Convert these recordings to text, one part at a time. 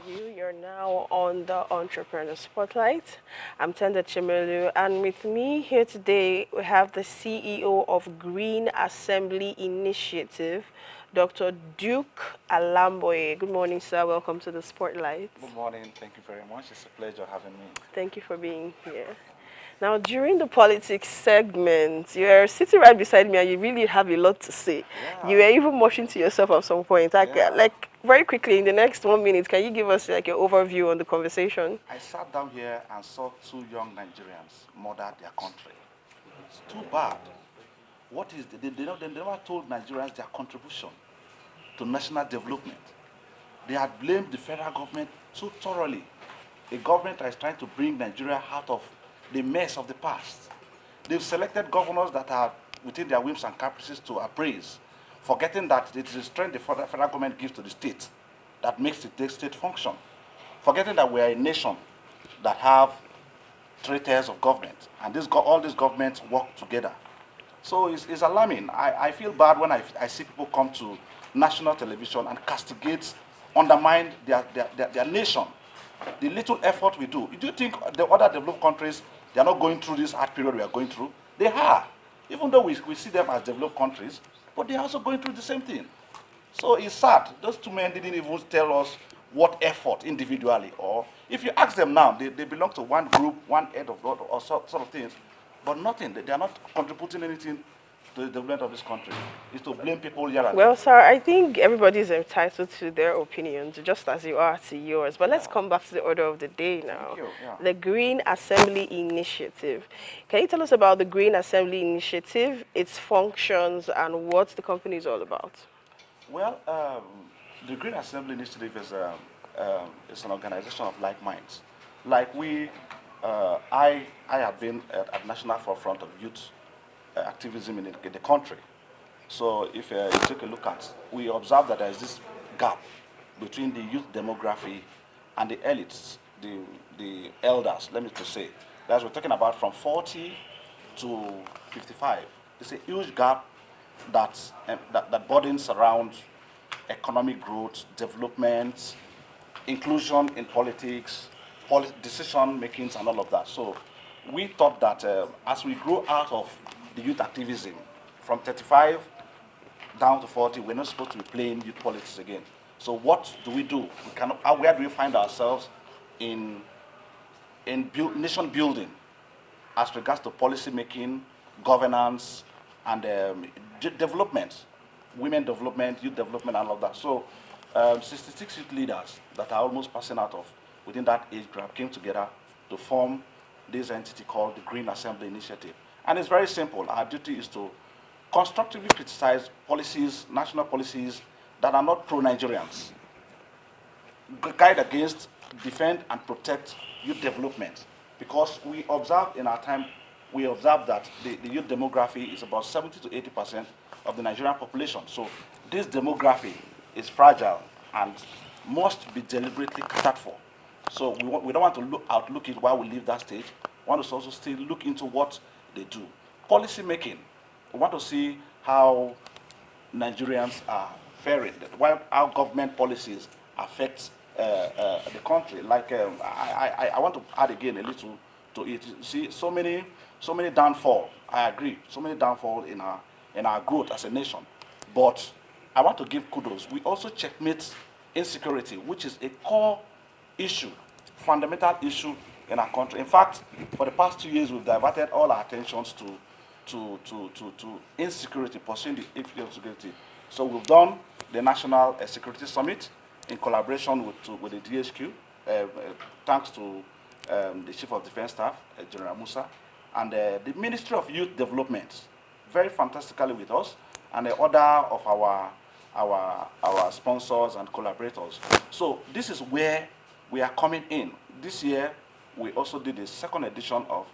you. You're now on the Entrepreneur Spotlight. I'm Tenda Chimelu, and with me here today we have the CEO of Green Assembly Initiative, Dr. Duke Alamboye. Good morning, sir. Welcome to the Spotlight. Good morning. Thank you very much. It's a pleasure having me. Thank you for being here. Now, during the politics segment, you're sitting right beside me and you really have a lot to say. You Yeah, were even motioning to yourself at some point. yeah. Like very quickly, in the next 1 minute, can you give us like an overview on the conversation? I sat down here and saw two young Nigerians murder their country. It's too bad. What is they never told Nigerians their contribution to national development. They had blamed the federal government too thoroughly. A government that is trying to bring Nigeria out of the mess of the past. They've selected governors that are within their whims and caprices to appraise, forgetting that it is the strength the federal government gives to the state that makes the state function. Forgetting that we are a nation that have three tiers of government, and all these governments work together. So it's alarming. I feel bad when I see people come to national television and castigate, undermine their nation. The little effort we do. Do you think the other developed countries, they are not going through this hard period we are going through? They are. Even though we see them as developed countries, but they are also going through the same thing. So it's sad. Those two men didn't even tell us what effort individually, or if you ask them now, they belong to one group, one head of God, or sort of things, but nothing. They are not contributing anything to the development of this country. It's to blame people here and there. Well, sir, I think everybody is entitled to their opinions, just as you are to yours. But let's Yeah. come back to the order of the day Thank now. you. Yeah. The Green Assembly Initiative. Can you tell us about the Green Assembly Initiative, its functions, and what the company is all about? Well, the Green Assembly Initiative is an organization of like minds. Like I have been at national forefront of youth activism in the country. So if you take a look at, we observe that there is this gap between the youth demography and the elites, the elders, let me to say. That's we're talking about from 40 to 55. It's a huge gap that burdens around economic growth, development, inclusion in politics, decision makings, and all of that. So we thought that as we grow out of the youth activism from 35 down to 40, we're not supposed to be playing youth politics again. So what do we do? Where do we find ourselves in nation building as regards to policy making, governance, and development, women development, youth development, and all of that. So 66 youth leaders that are almost passing out of within that age group came together to form this entity called the Green Assembly Initiative. And it's very simple. Our duty is to constructively criticize policies, national policies that are not pro-Nigerians, guide against, defend, and protect youth development. Because we observed in our time, we observed that the youth demography is about 70 to 80% of the Nigerian population. So this demography is fragile and must be deliberately catered for. So we don't want to outlook it while we leave that stage. We want to also still look into what they do. Policy making. We want to see how Nigerians are faring, how government policies affect the country. Like I want to add again a little to it. See, so many downfall. I agree. So many downfall in our growth as a nation. But I want to give kudos. We also checkmate insecurity, which is a core issue, fundamental issue in our country. In fact, for the past 2 years, we've diverted all our attentions to insecurity, pursuing the issue of security. So we've done the National Security Summit in collaboration with the DHQ, thanks to the Chief of Defense Staff, General Musa, and the Ministry of Youth Development, very fantastically with us, and the other of our sponsors and collaborators. So this is where we are coming in. This year, we also did the second edition of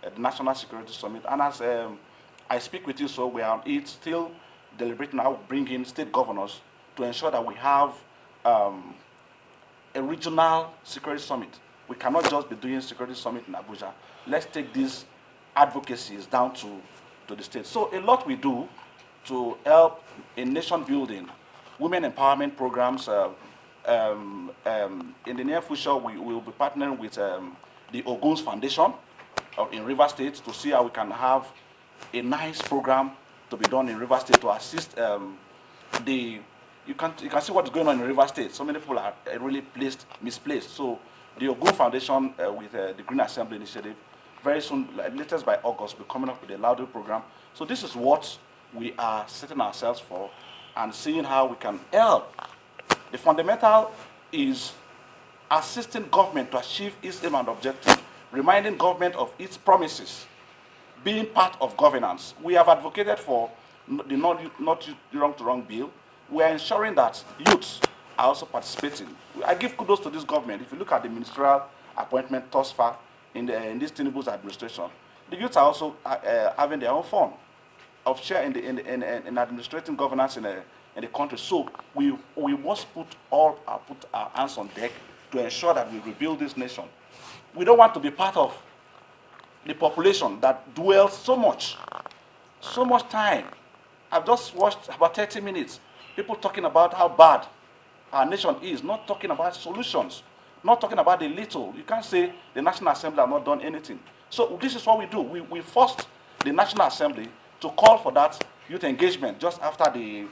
the National Security Summit, and as I speak with you, so we are on it, still deliberating how to bring in state governors to ensure that we have a regional security summit. We cannot just be doing security summit in Abuja. Let's take these advocacies down to the state. So a lot we do to help in nation building, women empowerment programs, in the near future, we will be partnering with the Oguns Foundation in River State to see how we can have a nice program to be done in River State to assist the. You can see what's going on in River State. So many people are really misplaced. So the Ogun Foundation with the Green Assembly Initiative, very soon, latest by August, will be coming up with a louder program. So this is what we are setting ourselves for and seeing how we can help. The fundamental is assisting government to achieve its aim and objective, reminding government of its promises, being part of governance. We have advocated for the not wrong to wrong bill. We are ensuring that youths are also participating. I give kudos to this government. If you look at the ministerial appointment thus far in this Tinubu's administration, the youths are also having their own form of share in administrating governance in the country. So we must put our hands on deck to ensure that we rebuild this nation. We don't want to be part of the population that dwells so much time. I've just watched about 30 minutes, people talking about how bad our nation is, not talking about solutions, not talking about the little. You can't say the National Assembly have not done anything. So this is what we do. We forced the National Assembly to call for that youth engagement just after the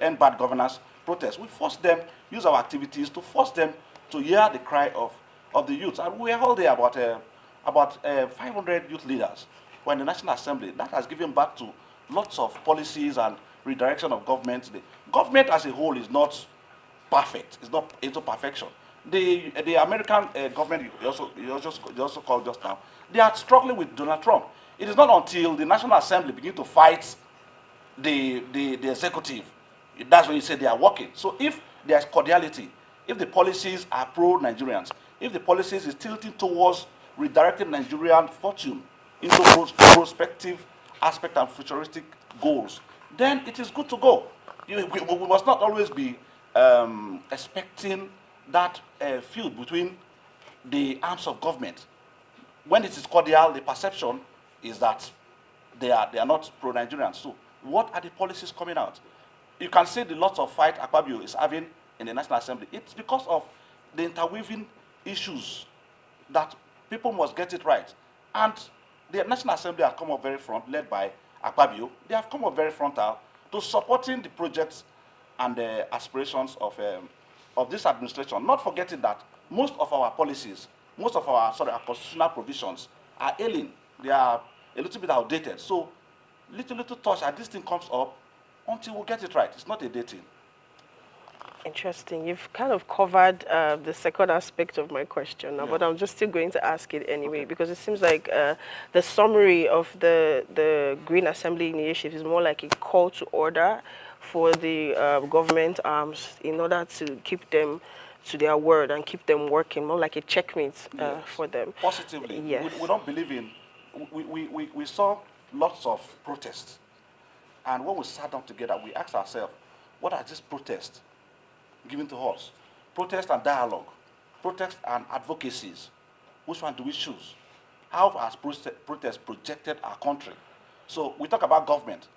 end bad governance protest. We forced them, use our activities to force them to hear the cry of the youth. And we are all there, about 500 youth leaders who are in the National Assembly. That has given back to lots of policies and redirection of government. The government as a whole is not perfect. It's not into perfection. The American government, you also called just now, they are struggling with Donald Trump. It is not until the National Assembly begin to fight the executive, that's when you say they are working. So if there's cordiality, if the policies are pro-Nigerians, if the policies is tilting towards redirecting Nigerian fortune into prospective aspect and futuristic goals, then it is good to go. We must not always be expecting that feud between the arms of government. When it is cordial, the perception is that they are not pro-Nigerian. So what are the policies coming out? You can see the lots of fight Akpabio is having in the National Assembly. It's because of the interweaving issues that people must get it right. And the National Assembly have come up very front, led by Akpabio. They have come up very frontal to supporting the projects and the aspirations of this administration, not forgetting that most of our policies, most of our constitutional provisions are ailing. They are a little bit outdated. So little touch as this thing comes up until we get it right. It's not a dating. Interesting. You've kind of covered the second aspect of my question now, but I'm just still going to ask it anyway, because it seems like the summary of the Green Assembly Initiative is more like a call to order for the government arms in order to keep them to their word and keep them working, more like a checkmate for them. Positively. Yes. We don't believe in, we saw lots of protests. And when we sat down together, we asked ourselves, what are these protests given to us? Protest and dialogue, protest and advocacies. Which one do we choose? How has protest projected our country? So we talk about government.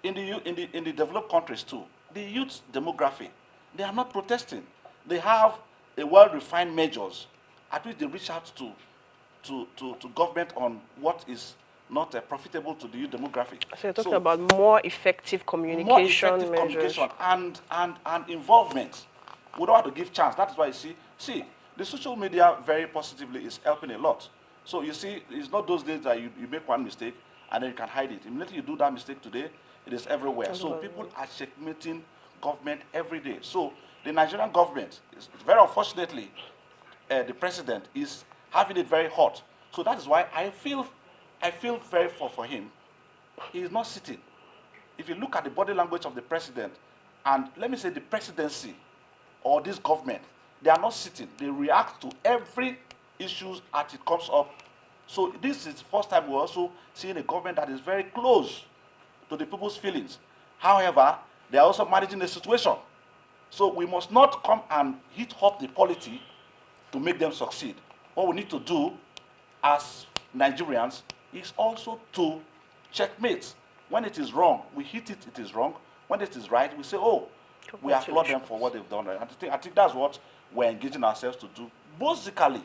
In the developed countries too, the youth demography, they are not protesting. They have a well-refined measures at which they reach out to government on what is not profitable to the youth demographic. So you're talking about more effective communication communication and involvement. We don't have to give chance. That is why you see, the social media very positively is helping a lot. So you see, it's not those days that you make one mistake and then you can hide it. Immediately you do that mistake today, it is everywhere. So people are checkmating government every day. So the Nigerian government, very unfortunately, the president is having it very hot. So that is why I feel very for him. He is not sitting. If you look at the body language of the president, and let me say the presidency or this government, they are not sitting. They react to every issue as it comes up. So this is the first time we're also seeing a government that is very close to the people's feelings. However, they are also managing the situation. So we must not come and hit up the polity to make them succeed. What we need to do as Nigerians is also to checkmate. When it is wrong, we hit it, it is wrong. When it is right, we say, oh, We applaud them for what they've done. And I think that's what we're engaging ourselves to do. Basically,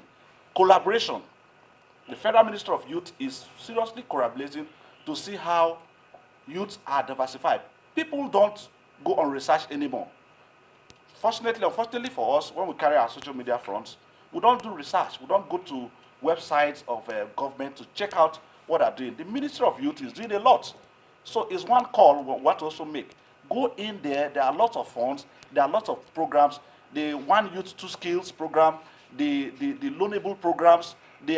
collaboration. The Federal Minister of Youth is seriously collaborating to see how youths are diversified. People don't go on research anymore. Unfortunately for us, when we carry our social media fronts, we don't do research. We don't go to websites of government to check out what they're doing. The Ministry of Youth is doing a lot. So it's one call we want to also make. Go in there. There are lots of funds. There are lots of programs. The One Youth, Two Skills program, the loanable programs, the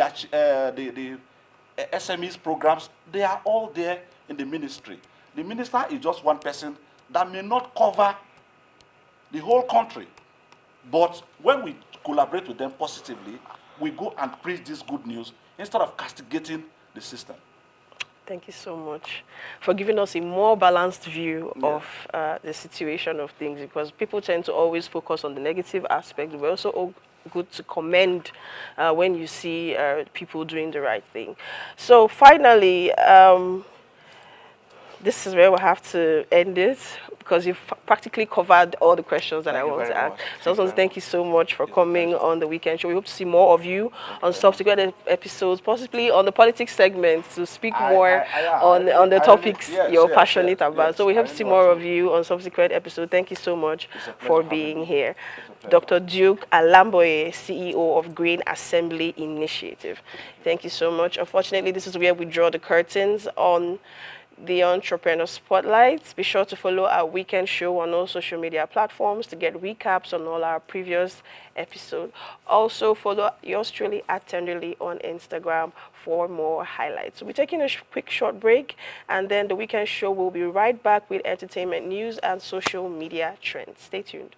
SMEs programs, they are all there in the ministry. The minister is just one person that may not cover the whole country. But when we collaborate with them positively, we go and preach this good news instead of castigating the system. Thank you so much for giving us a more balanced view of the situation of things, because people tend to always focus on the negative aspect. We're also good to commend when you see people doing the right thing. So finally, this is where we'll have to end it, because you've practically covered all the questions that I want to ask. So I just want to thank you so much for coming on the weekend show. We hope to see more of you on subsequent episodes, possibly on the politics segment, to speak more on the topics you're passionate about. So we hope to see more of you on subsequent episodes. Thank you so much for being here. Dr. Duke Alamboye, CEO of Green Assembly Initiative. Thank you so much. Unfortunately, this is where we draw the curtains on the Entrepreneur Spotlight. Be sure to follow our weekend show on all social media platforms to get recaps on all our previous episodes. Also, follow yours truly at Tenderly on Instagram for more highlights. So we're taking a quick short break, and then the weekend show will be right back with entertainment news and social media trends. Stay tuned.